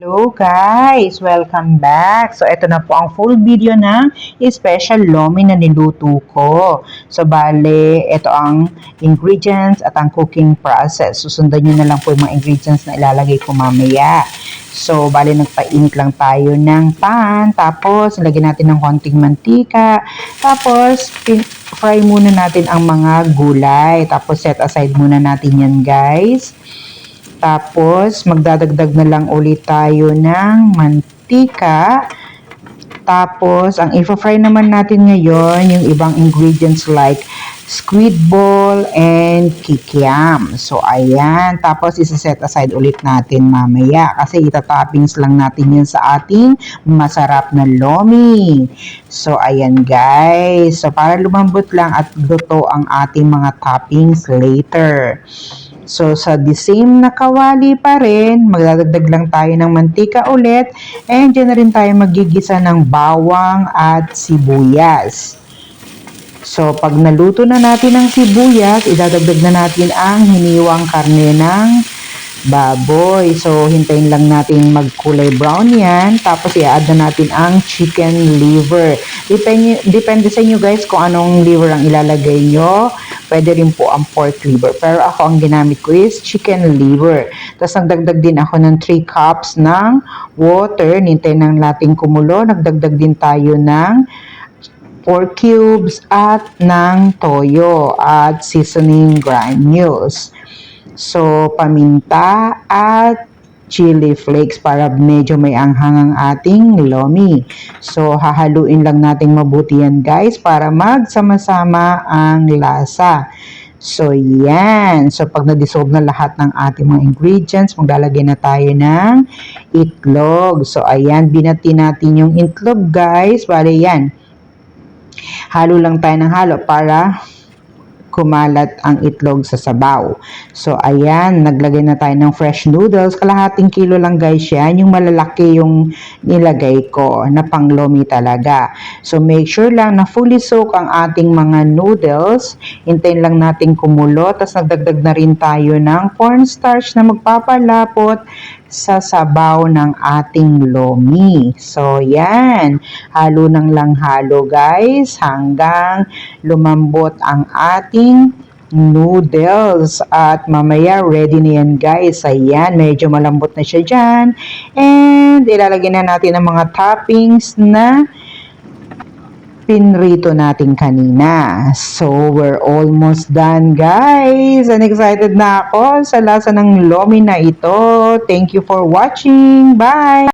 Hello guys! Welcome back! So, ito na po ang full video ng special lomi na niluto ko. So, bale, ito ang ingredients at ang cooking process. Susundan nyo na lang po yung mga ingredients na ilalagay ko mamaya. So, bale, nagpainit lang tayo ng pan. Tapos, lagyan natin ng konting mantika. Tapos, fry muna natin ang mga gulay. Tapos, set aside muna natin yan guys. Tapos, magdadagdag na lang ulit tayo ng mantika. Tapos, ang i-fry naman natin ngayon, yung ibang ingredients like squid ball and kikiam. So, ayan. Tapos, isa-set aside ulit natin mamaya. Kasi itatoppings lang natin yun sa ating masarap na lomi. So, ayan guys. So, para lumambot lang at luto ang ating mga toppings later. So, sa the same na kawali pa rin, magdadagdag lang tayo ng mantika ulit. And dyan na rin tayo magigisa ng bawang at sibuyas. So, pag naluto na natin ang sibuyas, idadagdag na natin ang hiniwang karne ng baboy. So, hintayin lang natin magkulay brown yan. Tapos, i-add na natin ang chicken liver. Depende sa inyo guys kung anong liver ang ilalagay nyo. Pwede rin po ang pork liver. Pero ako, ang ginamit ko is chicken liver. Tapos, nagdagdag din ako ng 3 cups ng water. Hintayin lang natin kumulo. Nagdagdag din tayo ng 4 cubes at ng toyo at seasoning granules. So, paminta at chili flakes para medyo may anghang ang ating lomi. So, hahaluin lang natin mabuti yan guys para magsama-sama ang lasa. So, yan. So, pag na-dissolve na lahat ng ating mga ingredients, maglalagay na tayo ng itlog. So, ayan. Binati natin yung itlog guys. Bale, yan. Halo lang tayo ng halo para kumalat ang itlog sa sabaw. So, ayan, naglagay na tayo ng fresh noodles. Kalahating kilo lang guys yan. Yung malalaki yung nilagay ko na panglomi talaga. So, make sure lang na fully soak ang ating mga noodles. Hintayin lang natin kumulo. Tapos, nagdagdag na rin tayo ng cornstarch na magpapalapot sa sabaw ng ating lomi. So, yan. Halo nang lang halo guys hanggang lumambot ang ating noodles. At mamaya ready na yan guys. Ayan, medyo malambot na siya dyan. And ilalagay na natin ang mga toppings na pinrito natin kanina. So, we're almost done guys. And excited na ako sa lasa ng lomi na ito. Thank you for watching. Bye!